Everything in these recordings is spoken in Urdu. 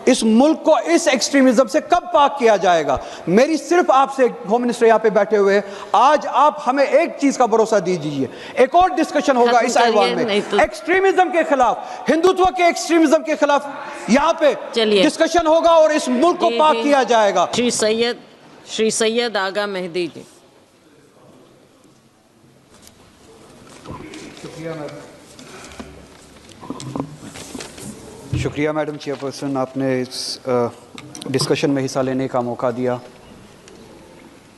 اس ملک کو اس ایکسٹریمزم سے کب پاک کیا جائے گا؟ میری صرف آپ سے، ہوم منسٹر یہاں پہ بیٹھے ہوئے ہیں، آج آپ ہمیں ایک چیز کا بھروسہ دیجیے، ایک اور ڈسکشن ہوگا اس ایوان میں ایکسٹریمزم کے خلاف، ہندوتو کے ایکسٹریمزم کے خلاف یہاں پہ ڈسکشن ہوگا اور اس ملک کو پاک کیا جائے گا۔ شری سید آغا مہدی جی۔ شکریہ میڈم چیئر پرسن، آپ نے اس ڈسکشن میں حصہ لینے کا موقع دیا۔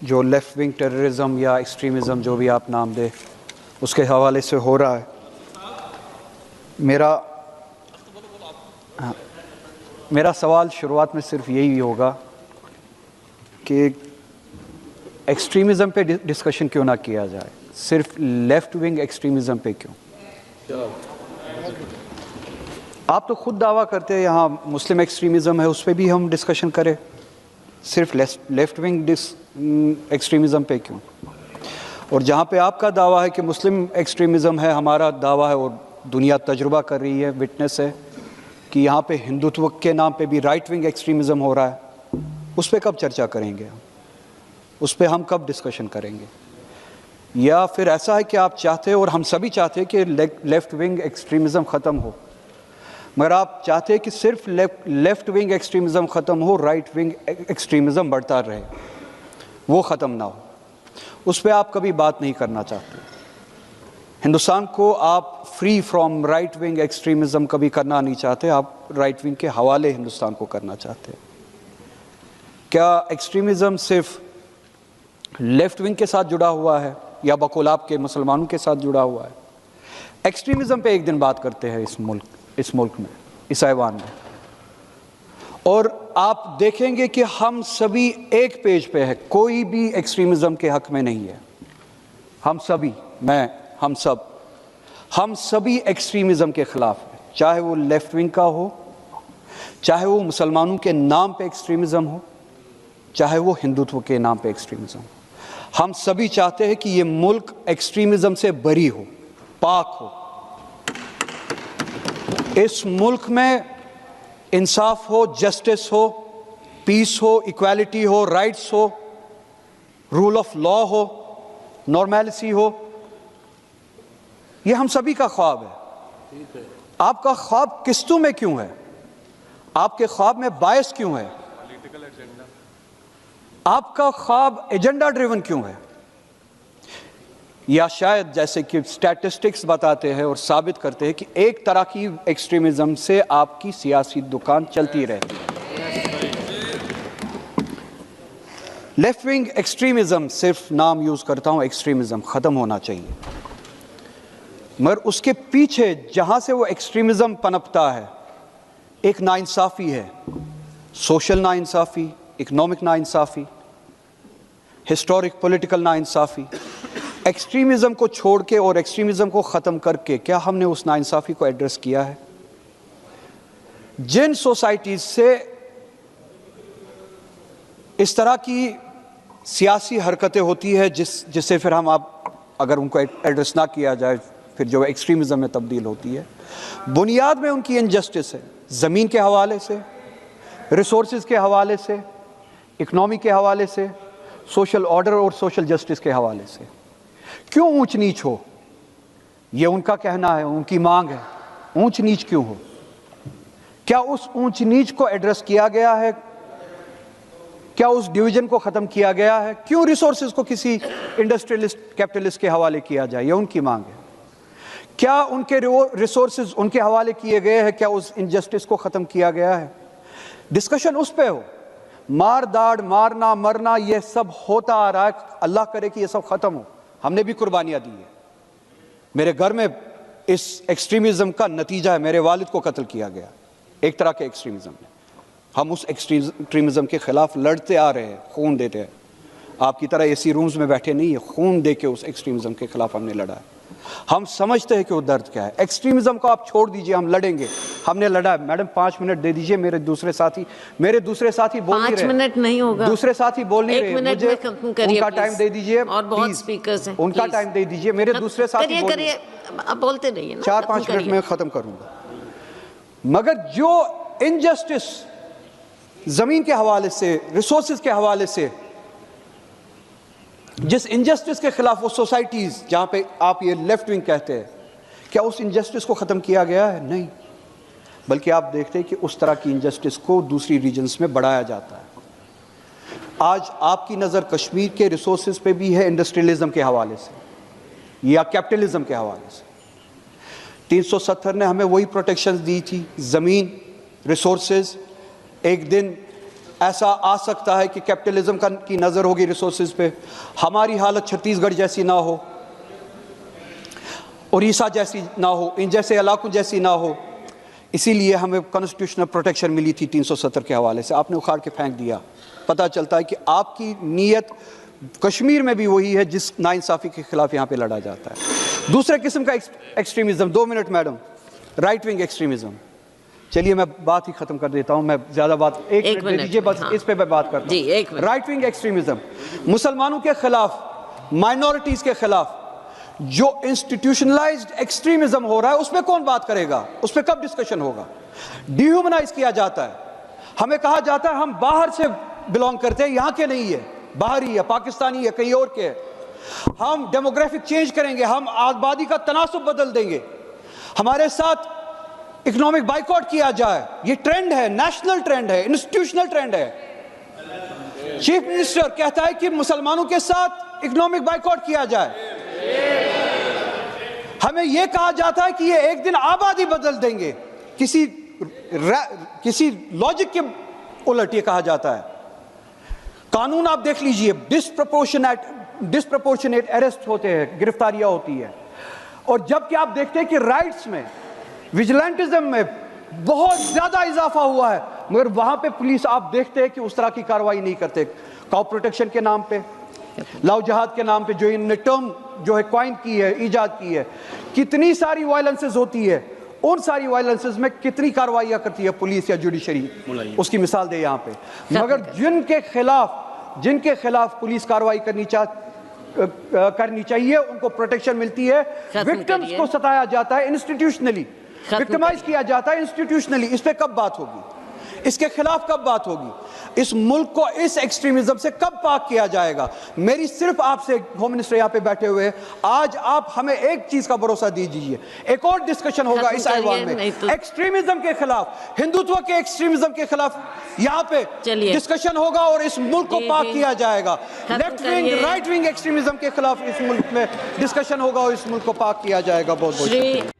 جو لیفٹ ونگ ٹیررزم یا ایکسٹریمزم جو بھی آپ نام دے اس کے حوالے سے ہو رہا ہے، میرا سوال شروعات میں صرف یہی ہوگا کہ ایکسٹریمزم پہ ڈسکشن کیوں نہ کیا جائے، صرف لیفٹ ونگ ایکسٹریمزم پہ کیوں؟ آپ تو خود دعویٰ کرتے ہیں یہاں مسلم ایکسٹریمزم ہے، اس پہ بھی ہم ڈسکشن کریں، صرف لیفٹ ونگ ایکسٹریمزم پہ کیوں؟ اور جہاں پہ آپ کا دعویٰ ہے کہ مسلم ایکسٹریمزم ہے، ہمارا دعویٰ ہے اور دنیا تجربہ کر رہی ہے، وٹنس ہے کہ یہاں پہ ہندوتو کے نام پہ بھی رائٹ ونگ ایکسٹریمزم ہو رہا ہے، اس پہ کب چرچا کریں گے؟ اس پہ ہم کب ڈسکشن کریں گے؟ یا پھر ایسا ہے کہ آپ چاہتے اور ہم سبھی چاہتے کہ لیفٹ ونگ ایکسٹریمزم ختم ہو، مگر آپ چاہتے کہ صرف لیفٹ ونگ ایکسٹریمزم ختم ہو، رائٹ ونگ ایکسٹریمزم بڑھتا رہے، وہ ختم نہ ہو، اس پہ آپ کبھی بات نہیں کرنا چاہتے۔ ہندوستان کو آپ free from right wing extremism کبھی کرنا نہیں چاہتے، آپ رائٹ ونگ کے حوالے ہندوستان کو کرنا چاہتے۔ کیا ایکسٹریمزم صرف لیفٹ ونگ کے ساتھ جڑا ہوا ہے یا بقول آپ کے مسلمانوں کے ساتھ جڑا ہوا ہے؟ ایکسٹریمزم پہ ایک دن بات کرتے ہیں اس ملک میں، اس ایوان میں، اور آپ دیکھیں گے کہ ہم سبھی ایک پیج پہ ہے، کوئی بھی ایکسٹریمزم کے حق میں نہیں ہے۔ ہم سبھی، ہم سبھی ایکسٹریمزم کے خلاف ہیں، چاہے وہ لیفٹ ونگ کا ہو، چاہے وہ مسلمانوں کے نام پہ ایکسٹریمزم ہو، چاہے وہ ہندوتو کے نام پہ ایکسٹریمزم ہو۔ ہم سبھی چاہتے ہیں کہ یہ ملک ایکسٹریمزم سے بری ہو، پاک ہو، اس ملک میں انصاف ہو، جسٹس ہو، پیس ہو، ایکویلٹی ہو، رائٹس ہو، رول آف لا ہو، نارمیلسی ہو۔ یہ ہم سبھی کا خواب ہے۔ آپ کا خواب قسطوں میں کیوں ہے؟ آپ کے خواب میں باعث کیوں ہے؟ آپ کا خواب ایجنڈا ڈریون کیوں ہے؟ یا شاید جیسے کہ سٹیٹسٹکس بتاتے ہیں اور ثابت کرتے ہیں کہ ایک طرح کی ایکسٹریمزم سے آپ کی سیاسی دکان چلتی رہتی ہے۔ لیفٹ ونگ ایکسٹریمزم صرف نام یوز کرتا ہوں، ایکسٹریمزم ختم ہونا چاہیے، مگر اس کے پیچھے جہاں سے وہ ایکسٹریمزم پنپتا ہے ایک ناانصافی ہے، سوشل ناانصافی، اکنامک ناانصافی، ہسٹورک پولیٹیکل ناانصافی۔ ایکسٹریمزم کو چھوڑ کے اور ایکسٹریمزم کو ختم کر کے کیا ہم نے اس ناانصافی کو ایڈریس کیا ہے؟ جن سوسائٹیز سے اس طرح کی سیاسی حرکتیں ہوتی ہے جسے پھر ہم اگر ان کو ایڈریس نہ کیا جائے پھر جو ایکسٹریمزم میں تبدیل ہوتی ہے، بنیاد میں ان کی انجسٹس ہے، زمین کے حوالے سے، ریسورسز کے حوالے سے، اکنامی کے حوالے سے، سوشل آرڈر اور سوشل جسٹس کے حوالے سے۔ کیوں اونچ نیچ ہو؟ یہ ان کا کہنا ہے، ان کی مانگ ہے، اونچ نیچ کیوں ہو؟ کیا اس اونچ نیچ کو ایڈریس کیا گیا ہے؟ کیا اس ڈویژن کو ختم کیا گیا ہے؟ کیوں ریسورسز کو کسی انڈسٹریلسٹ کیپٹلسٹ کے حوالے کیا جائے؟ یہ ان کی مانگ ہے۔ کیا ان کے ریسورسز ان کے حوالے کیے گئے ہیں؟ کیا اس انجسٹس کو ختم کیا گیا ہے؟ ڈسکشن اس پہ ہو۔ مار داڑ، مارنا، مرنا، یہ سب ہوتا آ رہا ہے، اللہ کرے کہ یہ سب ختم ہو۔ ہم نے بھی قربانیاں دی ہیں۔ میرے گھر میں اس ایکسٹریمزم کا نتیجہ ہے، میرے والد کو قتل کیا گیا ایک طرح کے ایکسٹریمزم میں۔ ہم اس ایکسٹریمزم کے خلاف لڑتے آ رہے ہیں، خون دیتے ہیں۔ آپ کی طرح ایسی رومز میں بیٹھے نہیں ہیں، خون دے کے اس ایکسٹریمزم کے خلاف ہم نے لڑا ہے۔ ہم سمجھتے ہیں کہ وہ درد کیا ہے۔ ایکسٹریمزم کو آپ چھوڑ دیجئے، ہم لڑیں گے، ہم نے لڑا ہے۔ میڈم 5 منٹ دے دیجئے، میرے دوسرے ساتھی بول نہیں رہے۔ 5 منٹ نہیں ہوگا، دوسرے ساتھی بول نہیں رہے، 1 منٹ میں ختم کریے، ان کا ٹائم دے دیجئے، اور بہت سپیکرز ہیں، ان کا ٹائم دے دیجئے، میرے دوسرے ساتھی کریے، اب بولتے رہیے نا، 4-5 منٹ میں ختم کروں گا۔ مگر جو انجسٹس زمین کے حوالے سے، ریسورسز کے حوالے سے جس انجسٹس کے خلاف وہ سوسائٹیز جہاں پہ آپ یہ لیفٹ ونگ کہتے ہیں، کیا اس انجسٹس کو ختم کیا گیا ہے؟ نہیں، بلکہ آپ دیکھتے ہیں کہ اس طرح کی انجسٹس کو دوسری ریجنز میں بڑھایا جاتا ہے۔ آج آپ کی نظر کشمیر کے ریسورسز پہ بھی ہے انڈسٹریلزم کے حوالے سے یا کیپٹلزم کے حوالے سے۔ 370 نے ہمیں وہی پروٹیکشنز دی تھی، زمین، ریسورسز۔ ایک دن ایسا آ سکتا ہے کہ کیپٹلزم کی نظر ہوگی ریسورسز پہ، ہماری حالت چھتیس گڑھ جیسی نہ ہو، اڑیسہ جیسی نہ ہو، ان جیسے علاقوں جیسی نہ ہو۔ اسی لیے ہمیں کانسٹیٹیوشنل پروٹیکشن ملی تھی 370 کے حوالے سے، آپ نے اکھاڑ کے پھینک دیا۔ پتہ چلتا ہے کہ آپ کی نیت کشمیر میں بھی وہی ہے جس ناانصافی کے خلاف یہاں پہ لڑا جاتا ہے۔ دوسرے قسم کا extremism, 2 minute madam, right wing extremism. چلیے میں بات ہی ختم کر دیتا ہوں، میں زیادہ بات ایک منٹ دیجیے، بس اس پہ میں بات کرتا ہوں۔ رائٹ ونگ ایکسٹریمزم مسلمانوں کے خلاف، مائنورٹیز کے خلاف جو انسٹیٹیوشنلائزڈ ایکسٹریمزم ہو رہا ہے، اس پہ کون بات کرے گا؟ اس پہ کب ڈسکشن ہوگا؟ ڈیہیومنائز کیا جاتا ہے، ہمیں کہا جاتا ہے ہم باہر سے بلانگ کرتے ہیں، یہاں کے نہیں ہے، باہری ہے، پاکستانی ہے، کہیں اور کے ہے۔ ہم ڈیموگرافک چینج کریں گے، ہم آبادی کا تناسب بدل دیں گے، ہمارے ساتھ اکنامک بائیکاٹ کیا جائے۔ یہ ٹرینڈ ہے، نیشنل ٹرینڈ ہے، انسٹیٹیوشنل ٹرینڈ ہے۔ چیف منسٹر کہتا ہے کہ مسلمانوں کے ساتھ اکنامک بائیکاٹ کیا جائے۔ ہمیں یہ کہا جاتا ہے کہ یہ ایک دن آبادی بدل دیں گے، کسی لاجک کے الٹ یہ کہا جاتا ہے۔ قانون آپ دیکھ لیجئے، ڈسپروپورشنیٹ ایرسٹ ہوتے ہیں، گرفتاریاں ہوتی ہے، اور جب کہ آپ دیکھتے ہیں کہ رائٹس میں، ویجیلنٹزم میں بہت زیادہ اضافہ ہوا ہے، مگر وہاں پہ پولیس آپ دیکھتے ہیں کہ اس طرح کی کارروائی نہیں کرتے۔ کاؤ پروٹیکشن کے نام پہ، لاؤ جہاد کے نام پہ جو ان نے ٹرم جو ہے کوائن کی ہے، ایجاد کی ہے، کتنی ساری وائلنسز ہوتی ہے، ان ساری وائلنسز میں کتنی کارروائیاں کرتی ہے پولیس یا جوڈیشری، اس کی مثال دے یہاں پہ۔ مگر جن کے خلاف پولیس کارروائی کرنی چاہیے، ان کو پروٹیکشن ملتی ہے۔ وکٹمز کو ستایا جاتا ہے انسٹیٹیوشنلی، وکٹمائز کیا جاتا ہے انسٹیٹیوشنلی۔ اس پہ کب بات ہوگی؟ اس کے خلاف کب بات ہوگی؟ اس ملک کو اس ایکسٹریمزم سے کب پاک کیا جائے گا؟ میری صرف آپ سے، ہوم منسٹر یہاں پہ بیٹھے ہوئے، آج آپ ہمیں ایک چیز کا بھروسہ دیجیے، ایک اور ڈسکشن ہوگا اس ایوان میں ایکسٹریمزم کے خلاف، ہندوتو کے ایکسٹریمزم کے خلاف یہاں پہ ڈسکشن ہوگا، اور اس ملک کو پاک کیا جائے گا۔ Left wing, right wing extremism کے خلاف اس ملک میں ڈسکشن ہوگا، اور اس ملک کو پاک کیا جائے گا۔ بہت بہت